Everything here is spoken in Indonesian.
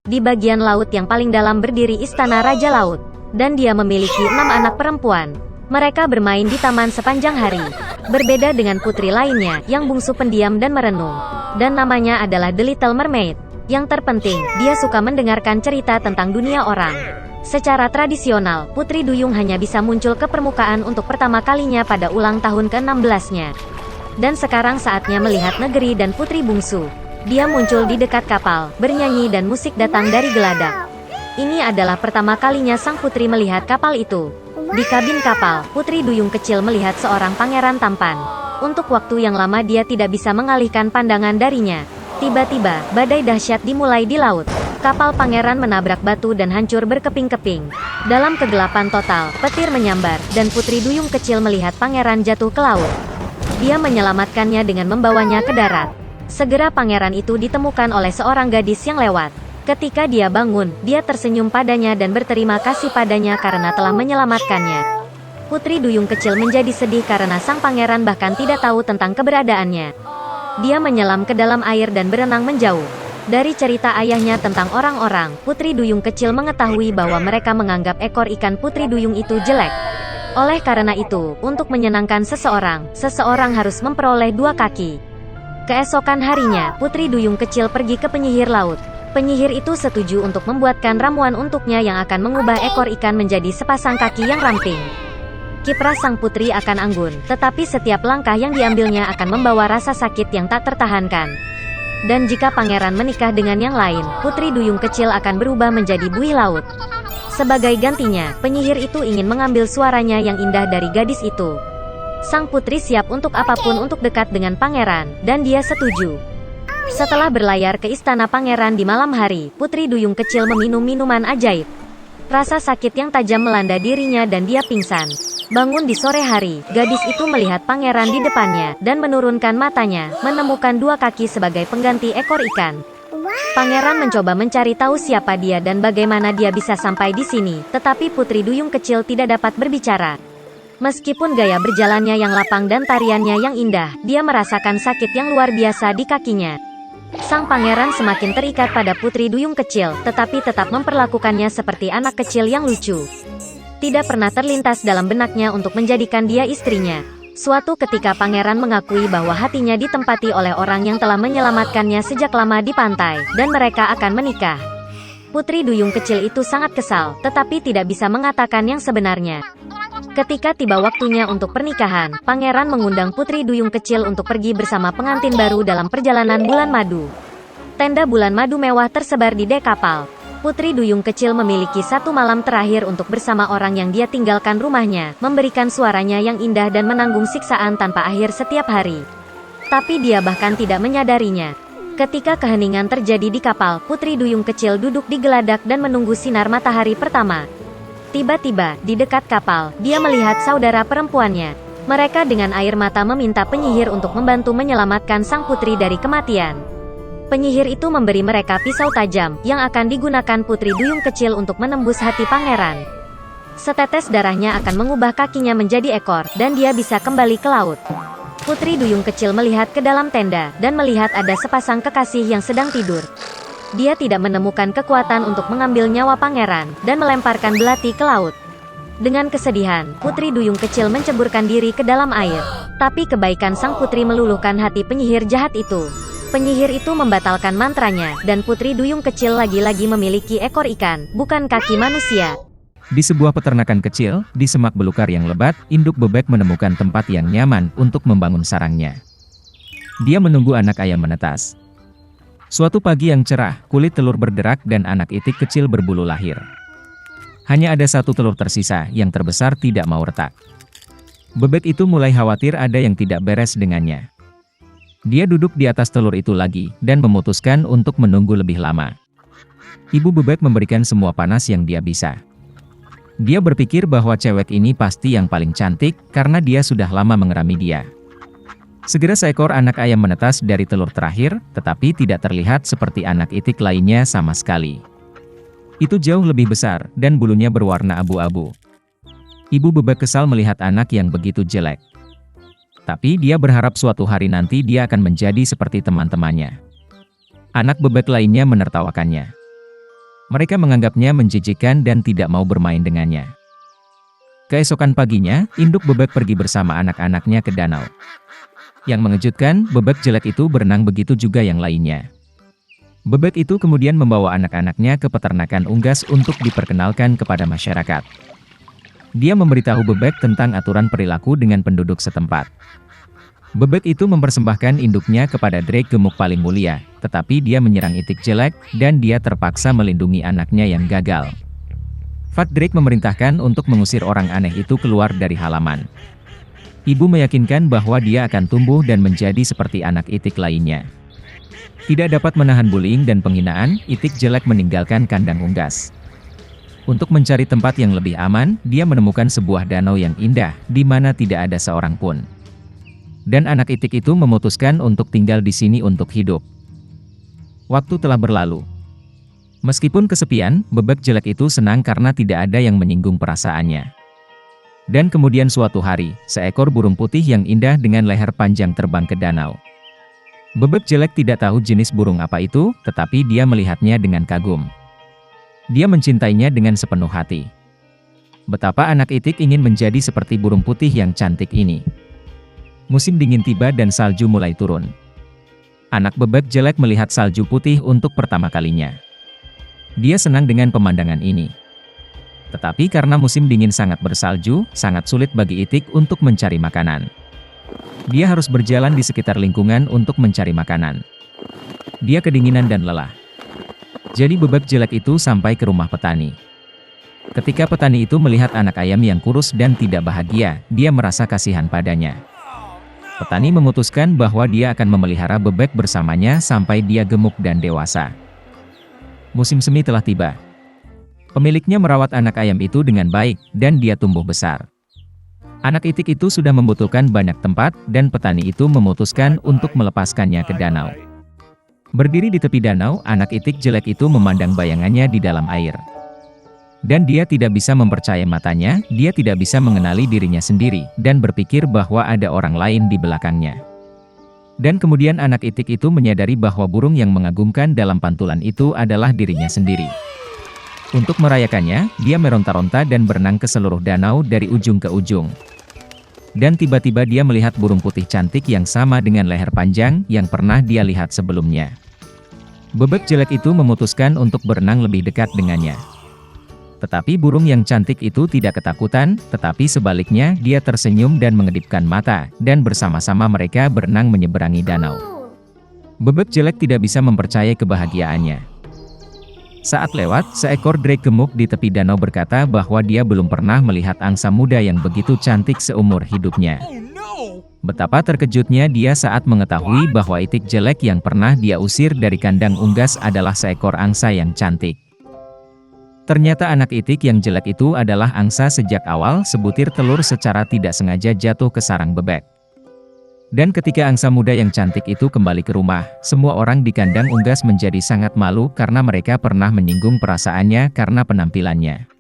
Di bagian laut yang paling dalam berdiri Istana Raja Laut. Dan dia memiliki 6 anak perempuan. Mereka bermain di taman sepanjang hari. Berbeda dengan putri lainnya, yang bungsu pendiam dan merenung. Dan namanya adalah The Little Mermaid. Yang terpenting, dia suka mendengarkan cerita tentang dunia orang. Secara tradisional, Putri Duyung hanya bisa muncul ke permukaan untuk pertama kalinya pada ulang tahun ke-16-nya. Dan sekarang saatnya melihat negeri dan putri bungsu. Dia muncul di dekat kapal, bernyanyi dan musik datang dari geladak. Ini adalah pertama kalinya sang putri melihat kapal itu. Di kabin kapal, Putri Duyung kecil melihat seorang pangeran tampan. Untuk waktu yang lama dia tidak bisa mengalihkan pandangan darinya. Tiba-tiba, badai dahsyat dimulai di laut. Kapal pangeran menabrak batu dan hancur berkeping-keping. Dalam kegelapan total, petir menyambar, dan Putri Duyung kecil melihat pangeran jatuh ke laut. Dia menyelamatkannya dengan membawanya ke darat. Segera pangeran itu ditemukan oleh seorang gadis yang lewat. Ketika dia bangun, dia tersenyum padanya dan berterima kasih padanya karena telah menyelamatkannya. Putri Duyung kecil menjadi sedih karena sang pangeran bahkan tidak tahu tentang keberadaannya. Dia menyelam ke dalam air dan berenang menjauh. Dari cerita ayahnya tentang orang-orang, Putri Duyung kecil mengetahui bahwa mereka menganggap ekor ikan Putri Duyung itu jelek. Oleh karena itu, untuk menyenangkan seseorang harus memperoleh 2 kaki. Keesokan harinya, Putri Duyung kecil pergi ke penyihir laut. Penyihir itu setuju untuk membuatkan ramuan untuknya yang akan mengubah ekor ikan menjadi sepasang kaki yang ramping. Kiprah sang putri akan anggun, tetapi setiap langkah yang diambilnya akan membawa rasa sakit yang tak tertahankan. Dan jika pangeran menikah dengan yang lain, Putri Duyung kecil akan berubah menjadi buih laut. Sebagai gantinya, penyihir itu ingin mengambil suaranya yang indah dari gadis itu. Sang putri siap untuk apapun untuk dekat dengan pangeran, dan dia setuju. Setelah berlayar ke istana pangeran di malam hari, Putri Duyung kecil meminum minuman ajaib. Rasa sakit yang tajam melanda dirinya dan dia pingsan. Bangun di sore hari, gadis itu melihat pangeran di depannya, dan menurunkan matanya, menemukan 2 kaki sebagai pengganti ekor ikan. Pangeran mencoba mencari tahu siapa dia dan bagaimana dia bisa sampai di sini, tetapi Putri Duyung kecil tidak dapat berbicara. Meskipun gaya berjalannya yang lapang dan tariannya yang indah, dia merasakan sakit yang luar biasa di kakinya. Sang pangeran semakin terikat pada Putri Duyung kecil, tetapi tetap memperlakukannya seperti anak kecil yang lucu. Tidak pernah terlintas dalam benaknya untuk menjadikan dia istrinya. Suatu ketika pangeran mengakui bahwa hatinya ditempati oleh orang yang telah menyelamatkannya sejak lama di pantai, dan mereka akan menikah. Putri Duyung kecil itu sangat kesal, tetapi tidak bisa mengatakan yang sebenarnya. Ketika tiba waktunya untuk pernikahan, pangeran mengundang Putri Duyung kecil untuk pergi bersama pengantin baru dalam perjalanan bulan madu. Tenda bulan madu mewah tersebar di dek kapal. Putri Duyung kecil memiliki 1 malam terakhir untuk bersama orang yang dia tinggalkan rumahnya, memberikan suaranya yang indah dan menanggung siksaan tanpa akhir setiap hari. Tapi dia bahkan tidak menyadarinya. Ketika keheningan terjadi di kapal, Putri Duyung kecil duduk di geladak dan menunggu sinar matahari pertama. Tiba-tiba, di dekat kapal, dia melihat saudara perempuannya. Mereka dengan air mata meminta penyihir untuk membantu menyelamatkan sang putri dari kematian. Penyihir itu memberi mereka pisau tajam, yang akan digunakan Putri Duyung kecil untuk menembus hati pangeran. Setetes darahnya akan mengubah kakinya menjadi ekor, dan dia bisa kembali ke laut. Putri Duyung kecil melihat ke dalam tenda, dan melihat ada sepasang kekasih yang sedang tidur. Dia tidak menemukan kekuatan untuk mengambil nyawa pangeran, dan melemparkan belati ke laut. Dengan kesedihan, Putri Duyung kecil menceburkan diri ke dalam air. Tapi kebaikan sang putri meluluhkan hati penyihir jahat itu. Penyihir itu membatalkan mantranya, dan Putri Duyung kecil lagi-lagi memiliki ekor ikan, bukan kaki manusia. Di sebuah peternakan kecil, di semak belukar yang lebat, induk bebek menemukan tempat yang nyaman untuk membangun sarangnya. Dia menunggu anak ayam menetas. Suatu pagi yang cerah, kulit telur berderak dan anak itik kecil berbulu lahir. Hanya ada 1 telur tersisa yang terbesar tidak mau retak. Bebek itu mulai khawatir ada yang tidak beres dengannya. Dia duduk di atas telur itu lagi, dan memutuskan untuk menunggu lebih lama. Ibu bebek memberikan semua panas yang dia bisa. Dia berpikir bahwa cewek ini pasti yang paling cantik, karena dia sudah lama mengerami dia. Segera seekor anak ayam menetas dari telur terakhir, tetapi tidak terlihat seperti anak itik lainnya sama sekali. Itu jauh lebih besar, dan bulunya berwarna abu-abu. Ibu bebek kesal melihat anak yang begitu jelek. Tapi dia berharap suatu hari nanti dia akan menjadi seperti teman-temannya. Anak bebek lainnya menertawakannya. Mereka menganggapnya menjijikkan dan tidak mau bermain dengannya. Keesokan paginya, induk bebek pergi bersama anak-anaknya ke danau. Yang mengejutkan, bebek jelek itu berenang, begitu juga yang lainnya. Bebek itu kemudian membawa anak-anaknya ke peternakan unggas untuk diperkenalkan kepada masyarakat. Dia memberitahu bebek tentang aturan perilaku dengan penduduk setempat. Bebek itu mempersembahkan induknya kepada Drake gemuk paling mulia, tetapi dia menyerang itik jelek, dan dia terpaksa melindungi anaknya yang gagal. Fat Drake memerintahkan untuk mengusir orang aneh itu keluar dari halaman. Ibu meyakinkan bahwa dia akan tumbuh dan menjadi seperti anak itik lainnya. Tidak dapat menahan bullying dan penghinaan, itik jelek meninggalkan kandang unggas. Untuk mencari tempat yang lebih aman, dia menemukan sebuah danau yang indah, di mana tidak ada seorang pun. Dan anak itik itu memutuskan untuk tinggal di sini untuk hidup. Waktu telah berlalu. Meskipun kesepian, bebek jelek itu senang karena tidak ada yang menyinggung perasaannya. Dan kemudian suatu hari, seekor burung putih yang indah dengan leher panjang terbang ke danau. Bebek jelek tidak tahu jenis burung apa itu, tetapi dia melihatnya dengan kagum. Dia mencintainya dengan sepenuh hati. Betapa anak itik ingin menjadi seperti burung putih yang cantik ini. Musim dingin tiba dan salju mulai turun. Anak bebek jelek melihat salju putih untuk pertama kalinya. Dia senang dengan pemandangan ini. Tetapi karena musim dingin sangat bersalju, sangat sulit bagi itik untuk mencari makanan. Dia harus berjalan di sekitar lingkungan untuk mencari makanan. Dia kedinginan dan lelah. Jadi bebek jelek itu sampai ke rumah petani. Ketika petani itu melihat anak ayam yang kurus dan tidak bahagia, dia merasa kasihan padanya. Petani memutuskan bahwa dia akan memelihara bebek bersamanya sampai dia gemuk dan dewasa. Musim semi telah tiba. Pemiliknya merawat anak ayam itu dengan baik, dan dia tumbuh besar. Anak itik itu sudah membutuhkan banyak tempat, dan petani itu memutuskan untuk melepaskannya ke danau. Berdiri di tepi danau, anak itik jelek itu memandang bayangannya di dalam air. Dan dia tidak bisa mempercayai matanya, dia tidak bisa mengenali dirinya sendiri, dan berpikir bahwa ada orang lain di belakangnya. Dan kemudian anak itik itu menyadari bahwa burung yang mengagumkan dalam pantulan itu adalah dirinya sendiri. Untuk merayakannya, dia meronta-ronta dan berenang ke seluruh danau dari ujung ke ujung. Dan tiba-tiba dia melihat burung putih cantik yang sama dengan leher panjang yang pernah dia lihat sebelumnya. Bebek jelek itu memutuskan untuk berenang lebih dekat dengannya. Tetapi burung yang cantik itu tidak ketakutan, tetapi sebaliknya dia tersenyum dan mengedipkan mata, dan bersama-sama mereka berenang menyeberangi danau. Bebek jelek tidak bisa mempercayai kebahagiaannya. Saat lewat, seekor drake gemuk di tepi danau berkata bahwa dia belum pernah melihat angsa muda yang begitu cantik seumur hidupnya. Betapa terkejutnya dia saat mengetahui bahwa itik jelek yang pernah dia usir dari kandang unggas adalah seekor angsa yang cantik. Ternyata anak itik yang jelek itu adalah angsa sejak awal. Sebutir telur secara tidak sengaja jatuh ke sarang bebek. Dan ketika angsa muda yang cantik itu kembali ke rumah, semua orang di kandang unggas menjadi sangat malu karena mereka pernah menyinggung perasaannya karena penampilannya.